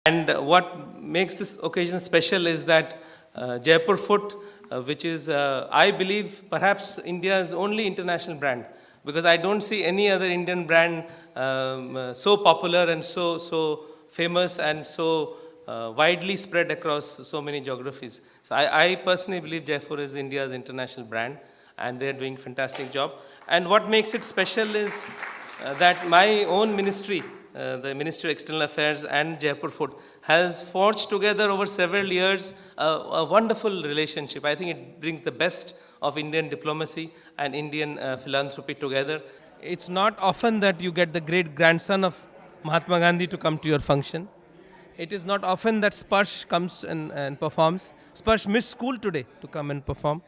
And what makes this occasion special is that Jaipur Foot, which is, I believe, perhaps India's only international brand, because I don't see any other Indian brand so popular and so famous and so widely spread across so many geographies. So I personally believe Jaipur is India's international brand, and they're doing fantastic job. And what makes it special is that my own ministry, the Ministry of External Affairs and Jaipur Food, has forged together over several years a wonderful relationship. I think it brings the best of Indian diplomacy and Indian philanthropy together. It's not often that you get the great grandson of Mahatma Gandhi to come to your function. It is not often that Sparsh comes and performs. Sparsh missed school today to come and perform.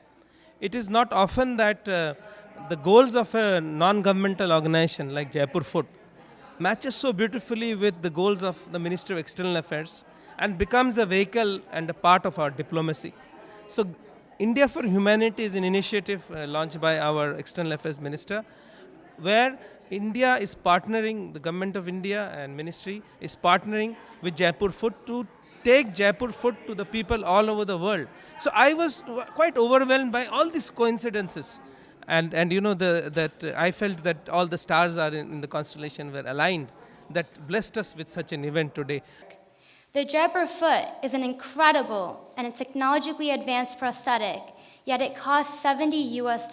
It is not often that the goals of a non-governmental organization like Jaipur Food matches so beautifully with the goals of the Ministry of External Affairs and becomes a vehicle and a part of our diplomacy. So India for Humanity is an initiative launched by our External Affairs Minister, where India is partnering, the Government of India and Ministry is partnering with Jaipur Food to take Jaipur Food to the people all over the world. So I was quite overwhelmed by all these coincidences. And you know, that I felt that all the stars are in the constellation were aligned, that blessed us with such an event today. The Jaipur Foot is an incredible and a technologically advanced prosthetic, yet it costs $70 US.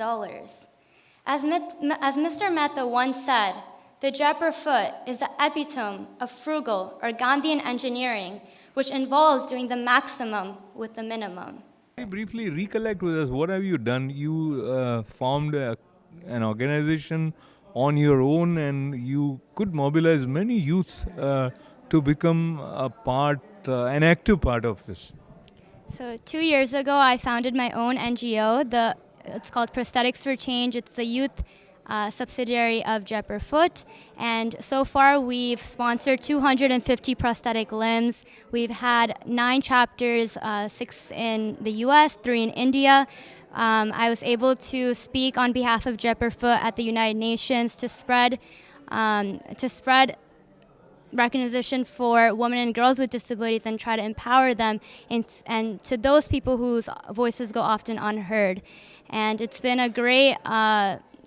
As Mr. Mehta once said, the Jaipur Foot is the epitome of frugal or Gandhian engineering, which involves doing the maximum with the minimum. Briefly recollect with us, what have you done? You formed an organization on your own, and you could mobilize many youths to become an active part of this. So 2 years ago, I founded my own NGO. It's called Prosthetics for Change. It's the youth subsidiary of Jaipur Foot, and so far we've sponsored 250 prosthetic limbs. We've had 9 chapters, 6 in the US, 3 in India. I was able to speak on behalf of Jaipur Foot at the United Nations to spread recognition for women and girls with disabilities and try to empower them and to those people whose voices go often unheard. And it's been a great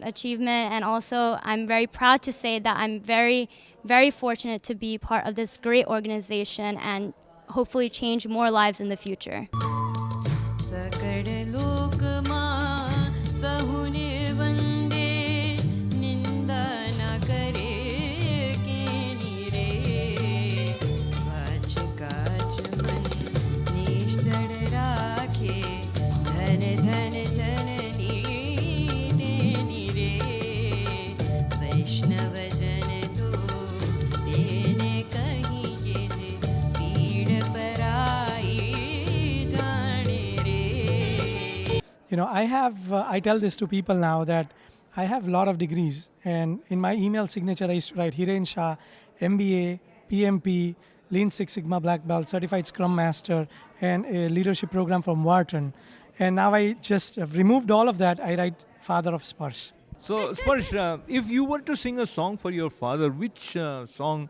achievement, and also I'm very proud to say that I'm very, very fortunate to be part of this great organization and hopefully change more lives in the future. You know, I tell this to people now that I have a lot of degrees, and in my email signature I used to write Hiren Shah, MBA, PMP, Lean Six Sigma Black Belt, Certified Scrum Master, and a leadership program from Wharton. And now I just removed all of that. I write Father of Sparsh. So, Sparsh, if you were to sing a song for your father, which song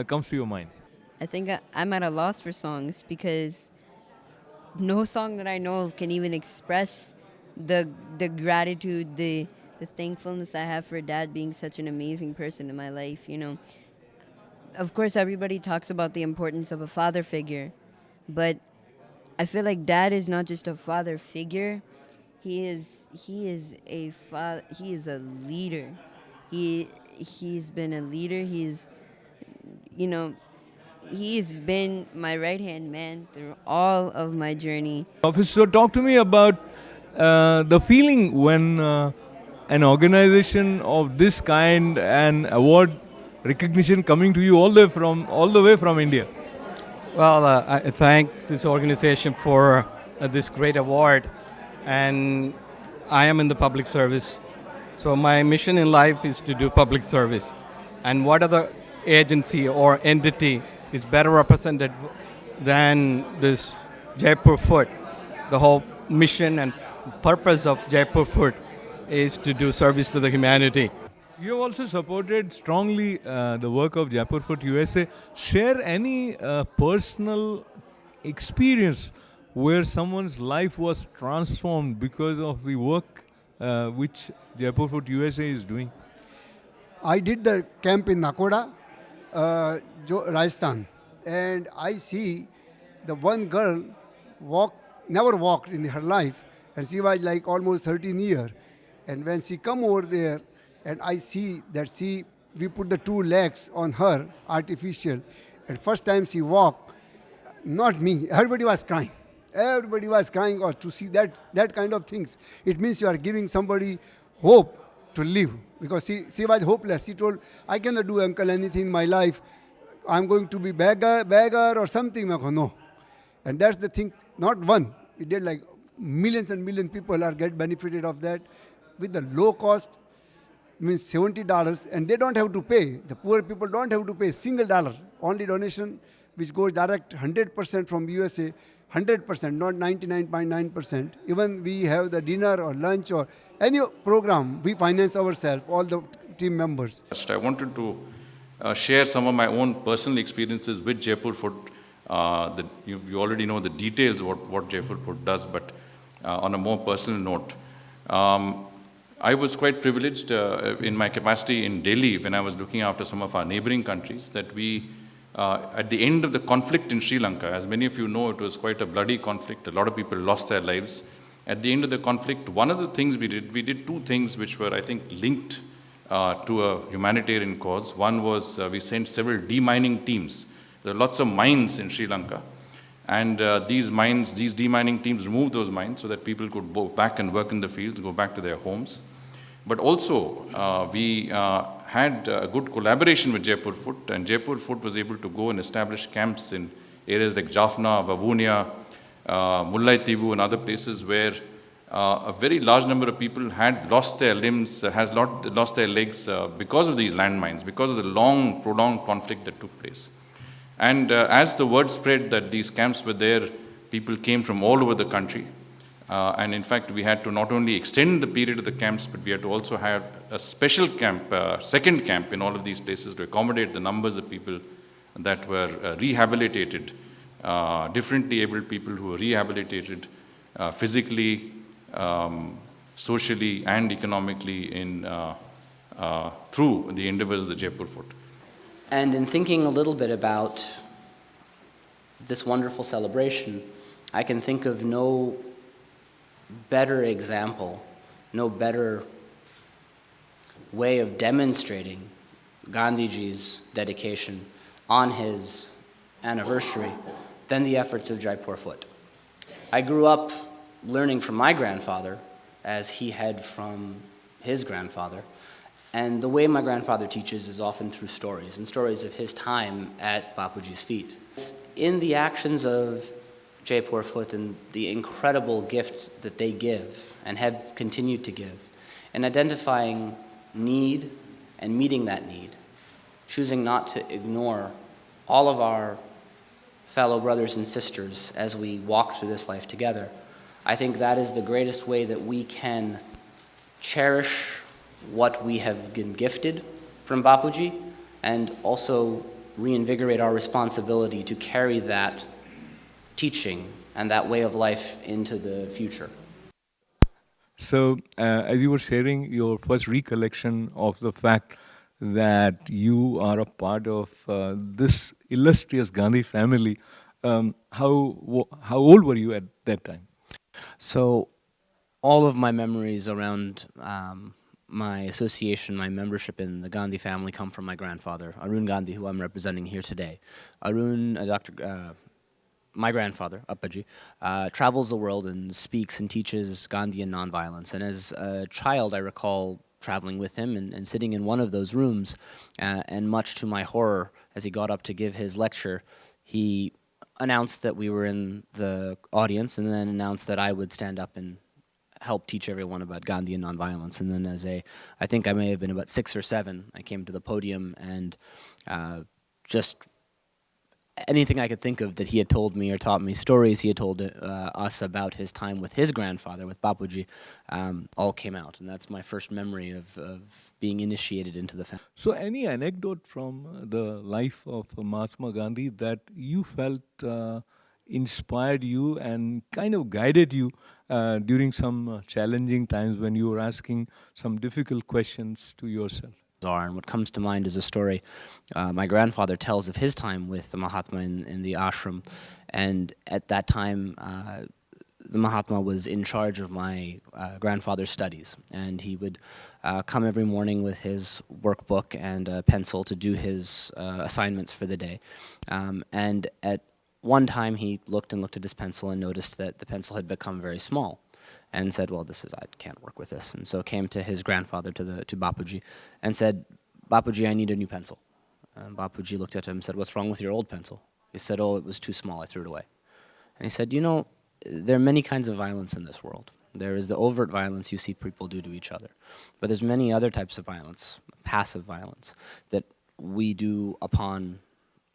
comes to your mind? I think I'm at a loss for songs because no song that I know can even express the gratitude, the thankfulness I have for Dad being such an amazing person in my life. You know, of course, everybody talks about the importance of a father figure, but I feel like Dad is not just a father figure. He is a father. He is a leader. He's been a leader. He's been my right-hand man through all of my journey. So talk to me about the feeling when an organization of this kind and award recognition coming to you all the way from India. Well, I thank this organization for this great award, and I am in the public service. So my mission in life is to do public service. And what other agency or entity is better represented than this Jaipur Foot? The whole mission and purpose of Jaipur Foot is to do service to the humanity. You have also supported strongly the work of Jaipur Foot USA. Share any personal experience where someone's life was transformed because of the work which Jaipur Foot USA is doing. I did the camp in Nakoda, Rajasthan, and I see the one girl never walked in her life, and she was like almost 13 years. And when she come over there, and I see that we put the two legs on her, artificial, and first time she walked, not me, everybody was crying. Everybody was crying, or to see that kind of things. It means you are giving somebody hope to live, because she was hopeless. She told, I cannot do, uncle, anything in my life. I'm going to be beggar or something. I go, no. And that's the thing, not one. It did like millions and millions people are get benefited of that with the low cost, means $70, and they don't have to pay. The poor people don't have to pay single dollar. Only donation which goes direct 100% from USA, 100%, not 99.9%. Even we have the dinner or lunch or any program, we finance ourselves, all the team members. I wanted to share some of my own personal experiences with Jaipur Foot. You already know the details what Jaipur Foot does, but on a more personal note, I was quite privileged in my capacity in Delhi when I was looking after some of our neighboring countries, that we, at the end of the conflict in Sri Lanka, as many of you know, it was quite a bloody conflict. A lot of people lost their lives. At the end of the conflict, one of the things we did two things which were, I think, linked to a humanitarian cause. One was we sent several demining teams. There are lots of mines in Sri Lanka. And these demining teams removed those mines so that people could go back and work in the fields, go back to their homes. But also, we had a good collaboration with Jaipur Foot, and Jaipur Foot was able to go and establish camps in areas like Jaffna, Vavonia, Mullai Tivu, and other places where a very large number of people had lost their limbs, lost their legs because of these landmines, because of the long, prolonged conflict that took place. And as the word spread that these camps were there, people came from all over the country. And in fact, we had to not only extend the period of the camps, but we had to also have a special camp, second camp in all of these places to accommodate the numbers of people that were rehabilitated, differently abled people who were rehabilitated physically, socially, and economically through the endeavors of the Jaipur Foot. And in thinking a little bit about this wonderful celebration, I can think of no better example, no better way of demonstrating Gandhiji's dedication on his anniversary than the efforts of Jaipur Foot. I grew up learning from my grandfather as he had from his grandfather. And the way my grandfather teaches is often through stories, and stories of his time at Bapuji's feet. It's in the actions of Jaipur Foot and the incredible gifts that they give and have continued to give, and identifying need and meeting that need, choosing not to ignore all of our fellow brothers and sisters as we walk through this life together. I think that is the greatest way that we can cherish what we have been gifted from Bapuji, and also reinvigorate our responsibility to carry that teaching and that way of life into the future. So, as you were sharing your first recollection of the fact that you are a part of this illustrious Gandhi family, how old were you at that time? So, all of my memories around my association, my membership in the Gandhi family come from my grandfather, Arun Gandhi, who I'm representing here today. Arun, my grandfather, Appaji, travels the world and speaks and teaches Gandhian nonviolence. And as a child, I recall traveling with him and sitting in one of those rooms, and much to my horror, as he got up to give his lecture, he announced that we were in the audience, and then announced that I would stand up and help teach everyone about Gandhi and nonviolence. And then I think I may have been about 6 or 7, I came to the podium and just anything I could think of that he had told me or taught me, stories he had told us about his time with his grandfather, with Bapuji, all came out. And that's my first memory of being initiated into the family. So, any anecdote from the life of Mahatma Gandhi that you felt inspired you and kind of guided you during some challenging times when you were asking some difficult questions to yourself? And what comes to mind is a story my grandfather tells of his time with the Mahatma in the ashram. And at that time, the Mahatma was in charge of my grandfather's studies. And he would come every morning with his workbook and a pencil to do his assignments for the day. And at one time, he looked at his pencil and noticed that the pencil had become very small. And said, well, I can't work with this. And so came to his grandfather, to Bapuji, and said, Bapuji, I need a new pencil. And Bapuji looked at him and said, what's wrong with your old pencil? He said, oh, it was too small, I threw it away. And he said, there are many kinds of violence in this world. There is the overt violence you see people do to each other. But there's many other types of violence, passive violence, that we do upon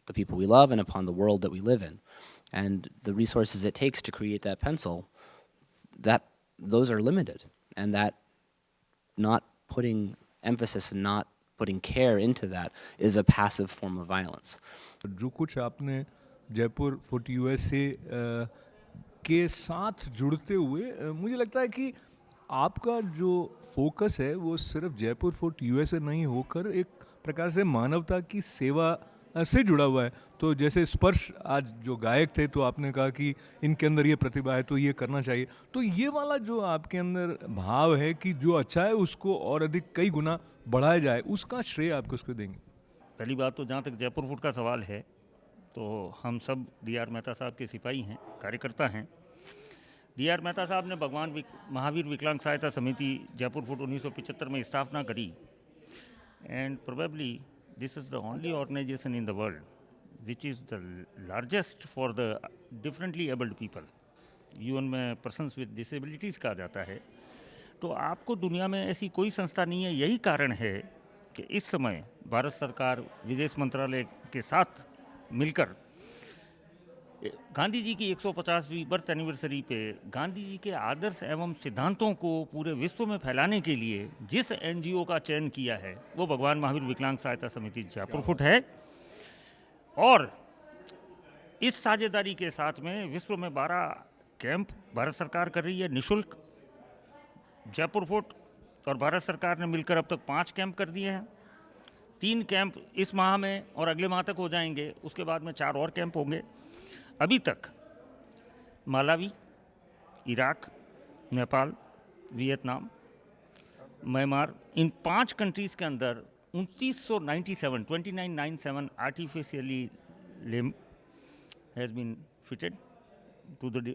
the people we love and upon the world that we live in. And the resources it takes to create that pencil, those are limited, and that not putting emphasis and not putting care into that is a passive form of violence. जो कुछ आपने Jaipur foot USA के साथ जुड़ते हुए मुझे लगता है कि आपका जो फोकस है वो सिर्फ जयपुर फुट यूएसए नहीं होकर एक प्रकार से मानवता की सेवा से जुड़ा हुआ है. तो जैसे स्पर्श आज जो गायक थे तो आपने कहा कि इनके अंदर ये प्रतिभा है तो ये करना चाहिए. तो ये वाला जो आपके अंदर भाव है कि जो अच्छा है उसको और अधिक कई गुना बढ़ाया जाए, उसका श्रेय आप किसको देंगे? पहली बात तो जहाँ तक जयपुर फुट का सवाल है तो हम सब D.R. मेहता साहब के सिपाही हैं, कार्यकर्ता हैं. D.R. मेहता साहब ने भगवान महावीर विकलांग सहायता समिति जयपुर फुट 1975 में स्थापना करी. And probably this is the only organization in the world which is the largest for the differently abled people. UN में persons with disabilities कहा जाता है. तो आपको दुनिया में ऐसी कोई संस्था नहीं है. यही कारण है कि इस समय भारत सरकार विदेश मंत्रालय के साथ मिलकर गांधी जी की 150वीं बर्थ एनिवर्सरी पे गांधी जी के आदर्श एवं सिद्धांतों को पूरे विश्व में फैलाने के लिए जिस NGO का चयन किया है वो भगवान महावीर विकलांग सहायता समिति जयपुर फुट है. और इस साझेदारी के साथ में विश्व में 12 कैंप भारत सरकार कर रही है निःशुल्क. जयपुर फुट और भारत सरकार ने मिलकर अब तक 5 कैंप कर दिए हैं. 3 कैंप इस माह में और अगले माह तक हो जाएंगे. उसके बाद में 4 और कैंप होंगे. अभी तक Malawi, Iraq, Nepal, Vietnam, Myanmar, इन 5 कंट्रीज़ के अंदर 2997 artificially limb has been fitted to the